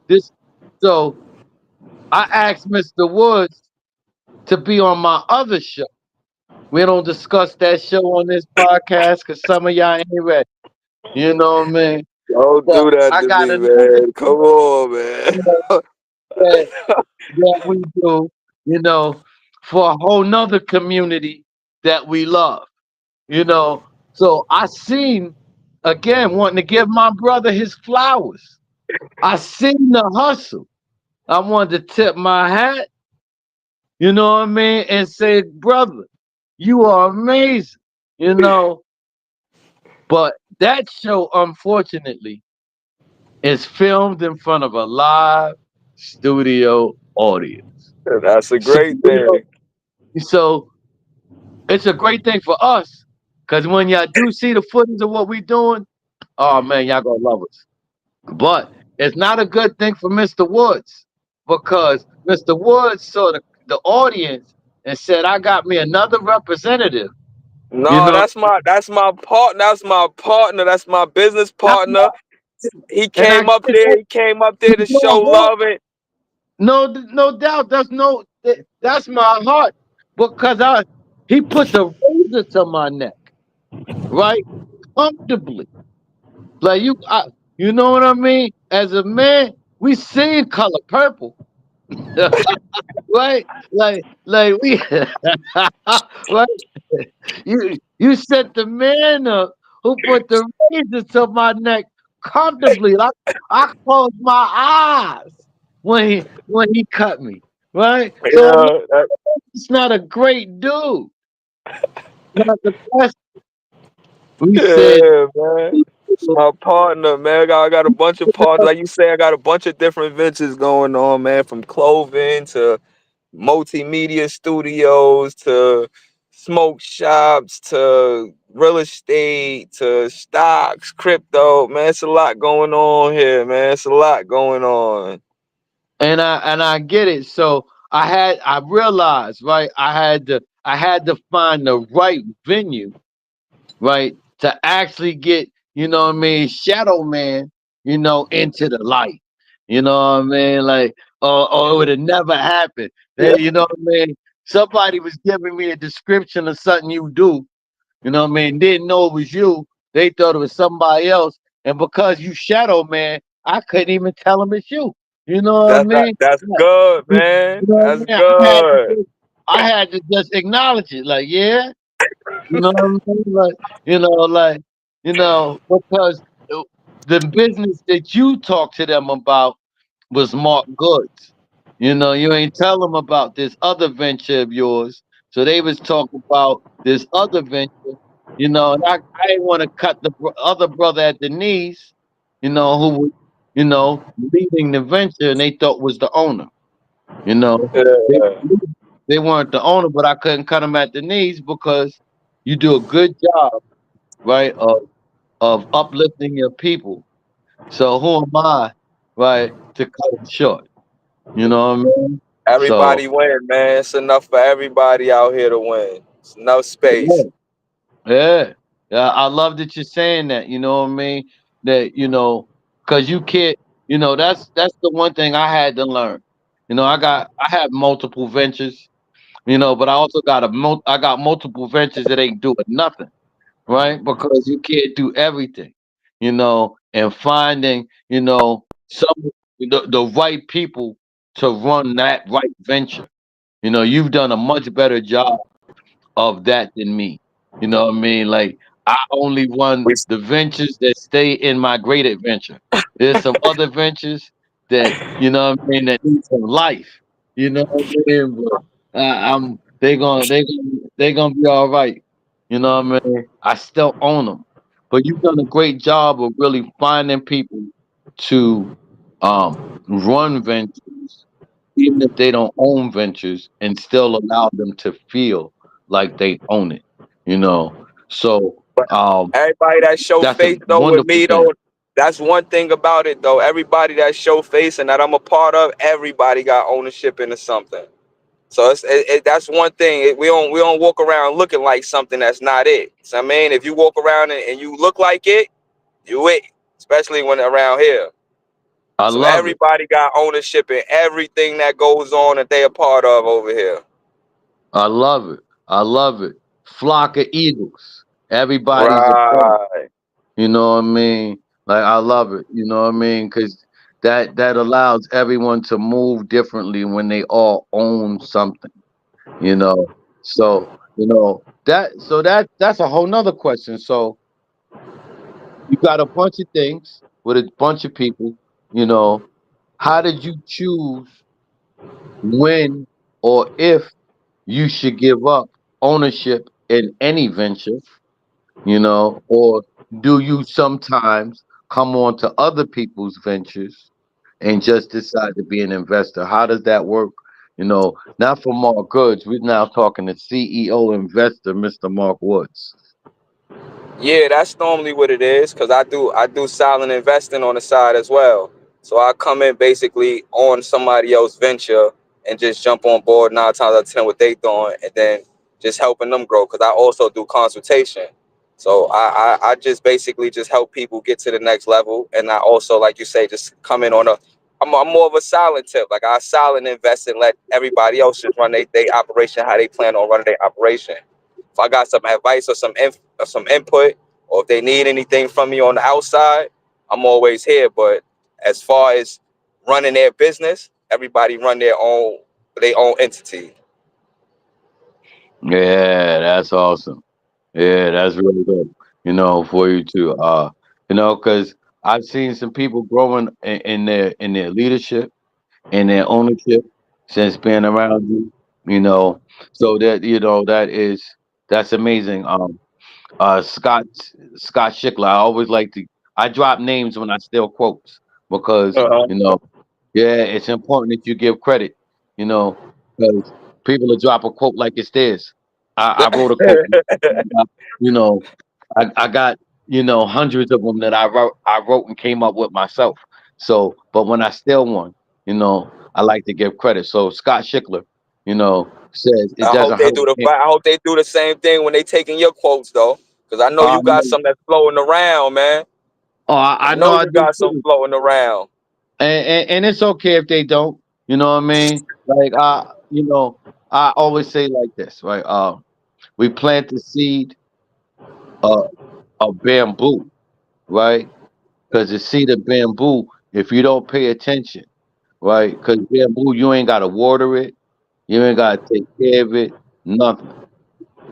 I asked Mr. Woods to be on my other show. We don't discuss that show on this podcast because some of y'all ain't ready. You know what I mean?
Don't
But
do that
I
to
got
me,
another
man. Come on, man.
show that we do, you know, for a whole nother community that we love, you know. So I seen again wanting to give my brother his flowers. I seen the hustle. I wanted to tip my hat, you know what I mean, and say, brother, you are amazing, you know. But that show, unfortunately, is filmed in front of a live studio audience.
That's a
So,
great thing.
so it's a great thing for us because when y'all do see the footage of what we doing, oh man, y'all gonna love us. But it's not a good thing for Mr. Woods because Mr. Woods saw the audience and said, I got me another representative, you
No,
know.
that's my partner. That's my partner. That's my business
And
partner. He
I
came up
said,
there. He came up there
you
to
know
show
what?
love.
no doubt. That's my heart because he put the razor to my neck, right, comfortably. Like you know what I mean? As a man, we seeing color purple, right? Like we, right? You set the man up who put the razor to my neck comfortably. I closed my eyes when he cut me, right? So
Yeah,
it's not a great dude. Not the best. We said,
yeah, man. It's my partner, man. I got a bunch of partners. Like you say, I got a bunch of different ventures going on, man. From clothing to multimedia studios to smoke shops to real estate to stocks, crypto. Man, it's a lot going on here, man. It's a lot going on.
and I get it. So I realized, right? I had to find the right venue, right, to actually get, what I mean, Shadow Man, into the light. You know what I mean? Like, or it would have never happened.
Yeah,
You know what I mean? Somebody was giving me a description of something you do, you know what I mean? Didn't know it was you. They thought it was somebody else. And because you Shadow Man, I couldn't even tell them it's you. You know what I mean?
that's
Like,
good,
you
man.
know
That's
what I mean?
good.
I had to just acknowledge it. Like, yeah, you know what I mean? Because uh, the business that you talk to them about was Mark Goods. You ain't tell them about this other venture of yours. So they was talking about this other venture, and I didn't want to cut the other brother at the knees, who was, leading the venture and they thought was the owner. You know, they,
Yeah.
they weren't the owner, but I couldn't cut them at the knees because you do a good job, right, of uplifting your people. So who am I, right, to cut them short? You know what I mean? So
Everybody win, man. It's enough for everybody out here to win. It's enough
yeah,
space.
yeah, yeah. I love that you're saying that. You know what I mean? That because you can't. That's the one thing I had to learn. I have multiple ventures. But I also I got multiple ventures that ain't doing nothing, right? Because you can't do everything, and finding, some the right people to run that right venture. You've done a much better job of that than me. You know what I mean? Like I only run
We
the ventures that stay in my great adventure. There's some other ventures that what I mean that need some life. You know what I mean? But I'm they gonna be all right. You know what I mean? I still own them, but you've done a great job of really finding people to run ventures, even if they don't own ventures, and still allow them to feel like they own it. You know, so
Everybody that show
that's a
face though with
wonderful
me
thing.
though, that's one thing about it though. Everybody that show face and that I'm a part of, everybody got ownership into something. So that's one thing. We don't walk around looking like something that's not it. So I mean, if you walk around and you look like it, you it. Especially when around here.
I
So
love it.
everybody got ownership in everything that goes on that they a part of over here.
I love it. I love it. Flock of eagles. Everybody's a part.
Right.
You know what I mean? Like I love it. You know what I mean? Because that allows everyone to move differently when they all own something. You know. So that's a whole nother question. So you got a bunch of things with a bunch of people. You know, how did you choose when or if you should give up ownership in any venture? Or do you sometimes come on to other people's ventures and just decide to be an investor? How does that work? Not for Mark Goods. We're now talking to CEO investor, Mr. Mark Woods.
Yeah, that's normally what it is because I do silent investing on the side as well. So I come in basically on somebody else's venture and just jump on board 9 times out of 10 what they doing and then just helping them grow because I also do consultation. So I just basically just help people get to the next level and I also like you say just come in on a I'm more of a silent tip. Like I silent invest and let everybody else just run they operation how they plan on running their operation. If I got some advice or some input, or if they need anything from me on the outside, I'm always here. But as far as running their business, everybody run their own entity.
Yeah, that's awesome. Yeah, that's really good. For you to because I've seen some people growing in their leadership and their ownership since being around you. You know, so that's amazing. Scott Schickler. I drop names when I steal quotes because
Uh-huh.
yeah, it's important that you give credit, because people will drop a quote like it's theirs. I wrote a quote, you know, I got hundreds of them that I wrote and came up with myself. So, but when I steal one, I like to give credit. So Scott Schickler, says it doesn't hurt.
I hope they do the same thing when they taking your quotes though, because I know you got
Um,
some that's floating around, man.
oh,
I
I know
know
I
you
do
got some
too.
floating around.
And it's okay if they don't. You know what I mean? Like I always say like this, right? We plant the seed uh, of bamboo, right? Because the seed of bamboo, if you don't pay attention, right? Because bamboo, you ain't gotta water it, you ain't gotta take care of it, nothing.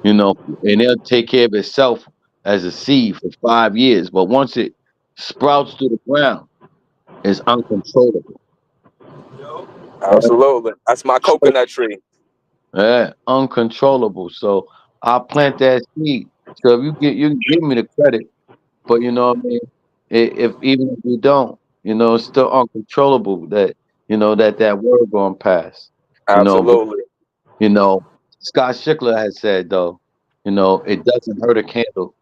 You know, and it'll take care of itself as a seed for 5 years. But once it sprouts through the ground, it's uncontrollable. Right?
Absolutely, that's my coconut tree.
Yeah, uncontrollable. So I plant that seed. So if you can give me the credit, but you know what I mean. If even if you don't, it's still uncontrollable that word going pass. You know, but
Absolutely.
you know, Scott Schickler has said though, it doesn't hurt a candle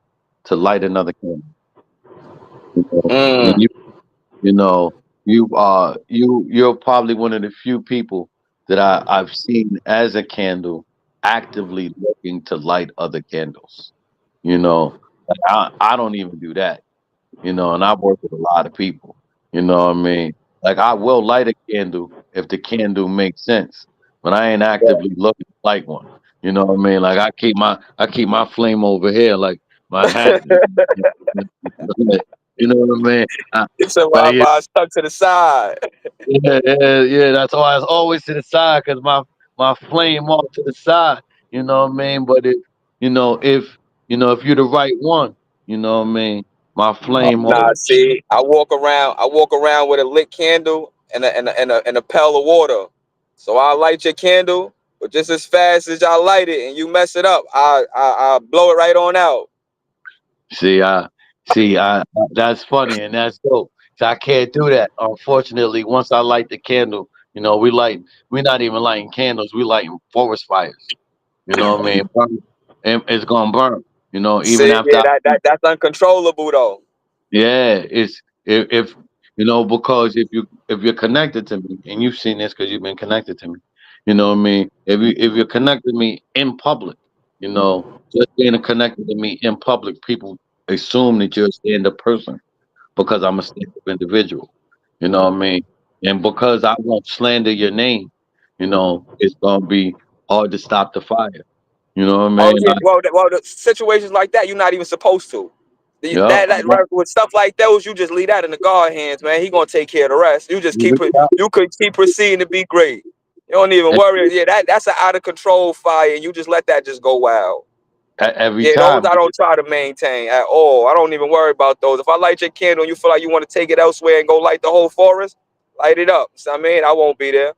to light another candle. And
Mm,
you know, you're probably one of the few people that I've seen as a candle actively looking to light other candles. You know, like I don't even do that. And I work with a lot of people. You know what I mean? Like I will light a candle if the candle makes sense, but I ain't actively looking to light one. You know what I mean? Like I keep my flame over here, like my hat. You know what I mean? I,
it's a
right here.
Wi-Fi stuck to the side.
Yeah, yeah, yeah. That's why it's always to the side because my flame off to the side. You know what I mean? But if you're the right one, you know what I mean. My flame off.
Nah, see, I walk around with a lit candle and a pail of water. So I light your candle, but just as fast as I light it and you mess it up, I blow it right on out.
See, that's funny and that's dope. So I can't do that. Unfortunately, once I light the candle, we're not even lighting candles, we lighting forest fires. You know what I mean? And it's gonna burn, even
See,
after
yeah, that's uncontrollable though.
yeah, it's if because if you're connected to me, and you've seen this because you've been connected to me, you know what I mean. If you're connected to me in public, just being connected to me in public, people assume that you're a stand-up person because I'm a stand-up individual. You know what I mean. And because I won't slander your name, it's gonna be hard to stop the fire. You know what I
Oh
mean?
yeah, well, the situations like that, you're not even supposed to.
Yep.
Right, with stuff like those, you just leave that in the God hands, man. He gonna take care of the rest. You could keep proceeding to be great. You don't even worry. Yeah, that's an out of control fire, and you just let that just go wild.
Every
Yeah, those
time.
I don't try to maintain at all. I don't even worry about those. If I light your candle and you feel like you want to take it elsewhere and go light the whole forest, light it up. So, I mean, I won't be there.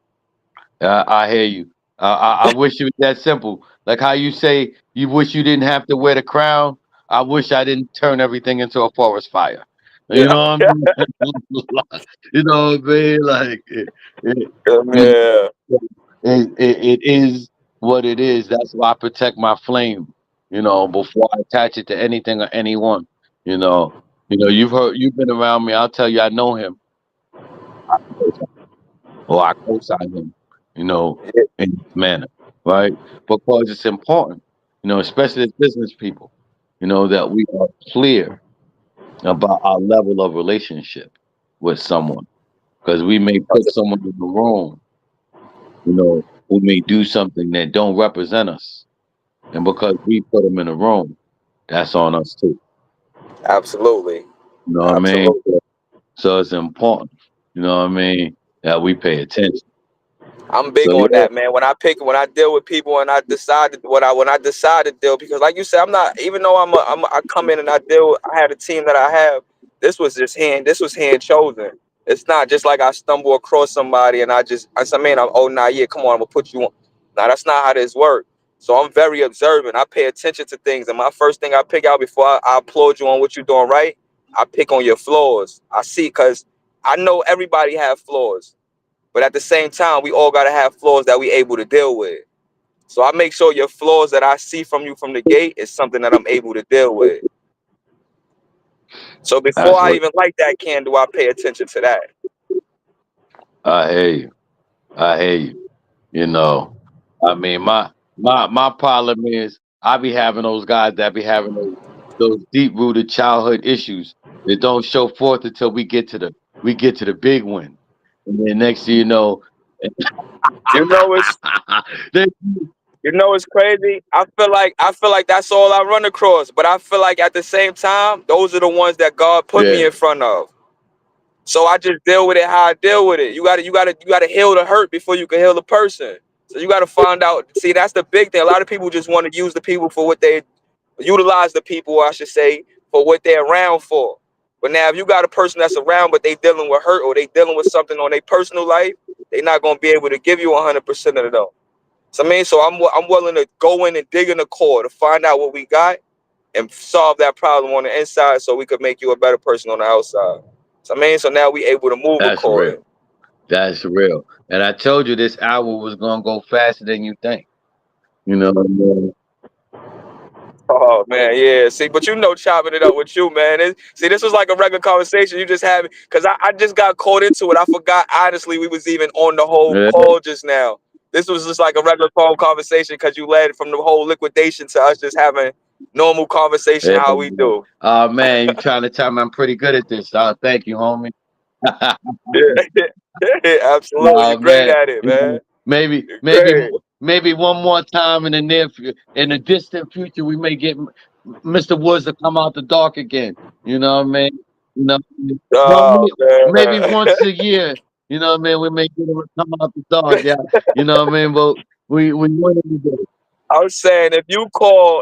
I hear you. I wish it was that simple. Like how you say you wish you didn't have to wear the crown. I wish I didn't turn everything into a forest fire. You know what I mean? You know what I mean? Like you
Yeah,
it is what it is. That's why I protect my flame. Before I attach it to anything or anyone. You know. You've been around me. I'll tell you, I know him. Or I co-sign him, in this manner, right? Because it's important, especially as business people, that we are clear about our level of relationship with someone. because we may put someone in the room, who may do something that don't represent us, and because we put them in the room, that's on us too.
Absolutely.
You know what I mean?
Absolutely.
So it's important. You know what I mean? That we pay attention.
I'm
So
big on
yeah,
that, man. When I deal with people and I decide when I decide to deal, because like you said, I'm not, even though I come in and I had a team that I have. This was hand chosen. It's not just like I stumble across somebody and I say, man, oh nah, yeah, come on, I'm gonna put you on. Nah, that's not how this works. So I'm very observant. I pay attention to things, and my first thing I pick out before I applaud you on what you're doing right, I pick on your flaws. I see, because I know everybody have flaws. But at the same time, we all gotta have flaws that we able to deal with. So I make sure your flaws that I see from you from the gate is something that I'm able to deal with. So before
that's
I
what
even like that candle, I pay attention to that.
I hear you. I hear you. You know, I mean, my problem is I be having those guys that be having those deep rooted childhood issues that don't show forth until we get to the big win, and then next thing you know,
You know it's
they,
it's crazy. I feel like that's all I run across. But I feel like at the same time, those are the ones that God put me
yeah,
in front of. So I just deal with it how I deal with it. You gotta heal the hurt before you can heal the person. So you gotta find out. See, that's the big thing. A lot of people just want to use the people for what they utilize the people, I should say, for what they're around for. But now, if you got a person that's around, but they dealing with hurt or they dealing with something on their personal life, they're not gonna be able to give you 100% of it though. So I mean, I'm willing to go in and dig in the core to find out what we got and solve that problem on the inside, so we could make you a better person on the outside. So I mean, so now we able to move
that's real.
according.
That's real. And I told you this hour was gonna go faster than you think. You know what I mean?
Oh man, yeah. See, but chopping it up with you, man. See, this was like a regular conversation you just had, because I just got caught into it. I forgot honestly we was even on the whole
Yeah,
call just now. This was just like a regular phone conversation because you led from the whole liquidation to us just having normal conversation
yeah.
how we do.
Oh man, you trying to tell me I'm pretty good at this. Thank you, homie.
Yeah, absolutely. You're
Oh
great
man,
at it, man.
maybe,
You're
maybe,
great.
maybe one more time in the distant future, we may get Mr. Woods to come out the dark again. You know what I mean? You know, well,
Oh
maybe
man.
once a year. You know what I mean? We may get him to come out the dark. Yeah, you know what I mean? But we want to do
I was saying if you call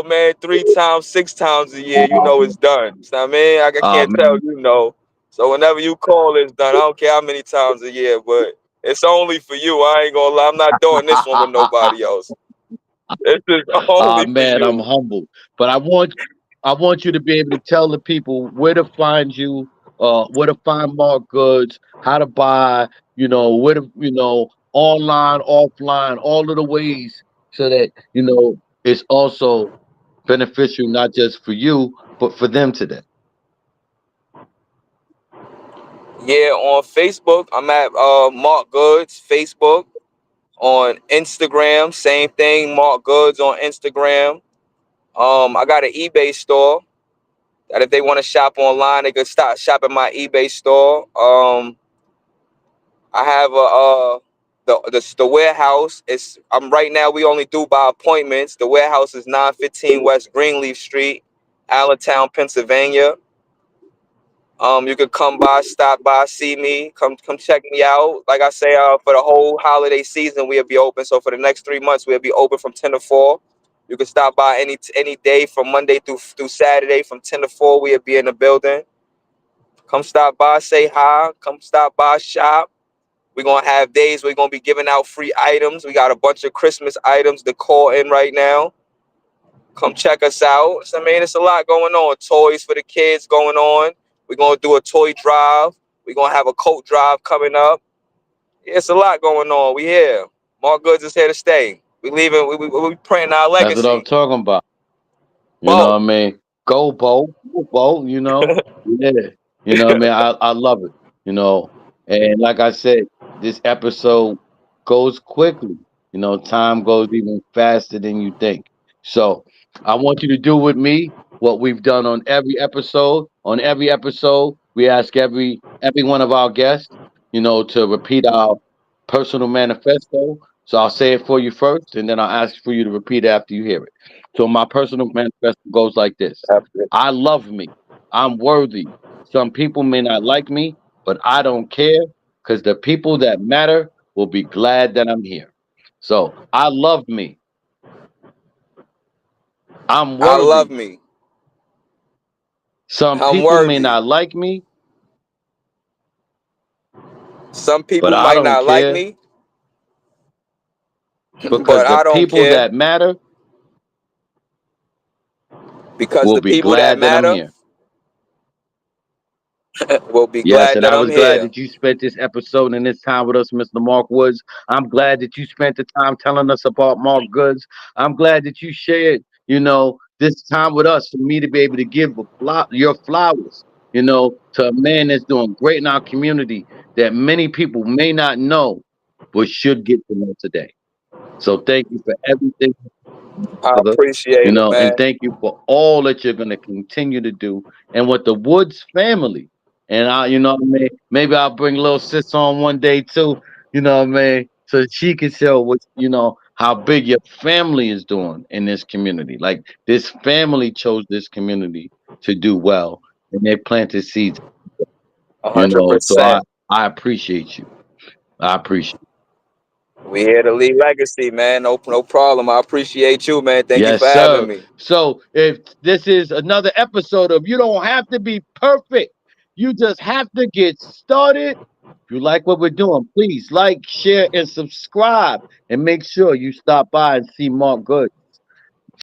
man 3 times, 6 times a year, you know it's done. So I mean, I
Oh
can't tell
man,
you no. So whenever you call, it's done. I don't care how many times a year, but it's only for you. I ain't gonna lie. I'm not doing this one with nobody else. This is only for
man, I'm
you.
humbled. But I want you to be able to tell the people where to find you, where to find Mark Goods, how to buy, where to, online, offline, all of the ways, so that it's also beneficial not just for you but for them today.
Yeah, on Facebook, I'm at Mark Goods, Facebook. On Instagram, same thing, Mark Goods on Instagram. I got an eBay store that if they want to shop online, they could start shopping my eBay store. I have the warehouse. It's I'm right now. We only do by appointments. The warehouse is 915 West Greenleaf Street, Allentown, Pennsylvania. You could come by, stop by, see me, come check me out. Like I say, for the whole holiday season, we'll be open. So for the next 3 months, we'll be open from 10 to 4. You can stop by any day from Monday through Saturday from 10 to 4. We'll be in the building. Come stop by, say hi. Come stop by, shop. We're gonna have days we're gonna be giving out free items. We got a bunch of Christmas items to call in right now. Come check us out. So, I mean, it's a lot going on. Toys for the kids going on. We're gonna do a toy drive. We're gonna have a coat drive coming up. Yeah, it's a lot going on. We here. More goods is here to stay. We leaving. We printing our
That's what I'm
legacy.
talking about. You know
Bo.
what I mean? Go Bo, go Bo, Yeah. You know what I mean? I love it, you know. And like I said, this episode goes quickly. Time goes even faster than you think. So I want you to do with me what we've done on every episode. On every episode, we ask every one of our guests to repeat our personal manifesto. So I'll say it for you first, and then I'll ask for you to repeat it after you hear it. So my personal manifesto goes like this:
Absolutely.
I love me. I'm worthy. Some people may not like me, but I don't care because the people that matter will be glad that I'm here. So I love me. I'm
I love
worthy.
me.
Some
I'm
people may
worthy.
not like me,
Some
but
people
I
might
don't
not like
care
me,
because
but
the
I don't
people
care
that matter
because
will
the
be
people that
glad that I'm
matter
here.
will be
Yes,
glad
and
that
I
I'm
was glad
here.
that you spent this episode and this time with us, Mr. Mark Woods. I'm glad that you spent the time telling us about Mark Goods. I'm glad that you shared, this time with us for me to be able to give your flowers, to a man that's doing great in our community that many people may not know, but should get to know today. So thank you for everything,
I
brother.
appreciate it,
And
man.
thank you for all that you're going to continue to do. And with the Woods family, and what I mean, maybe I'll bring little sis on one day too, what I mean, so she can show how big your family is doing in this community. Like this family chose this community to do well, and they planted seeds,
A hundred
So I
percent.
I appreciate you. I appreciate.
We here to leave legacy, man. No problem. I appreciate you, man. Thank you
Yes,
for having
sir.
me.
So if this is another episode of You Don't Have to Be Perfect, you just have to get started. If you like what we're doing, please like, share, and subscribe. And make sure you stop by and see Mark Good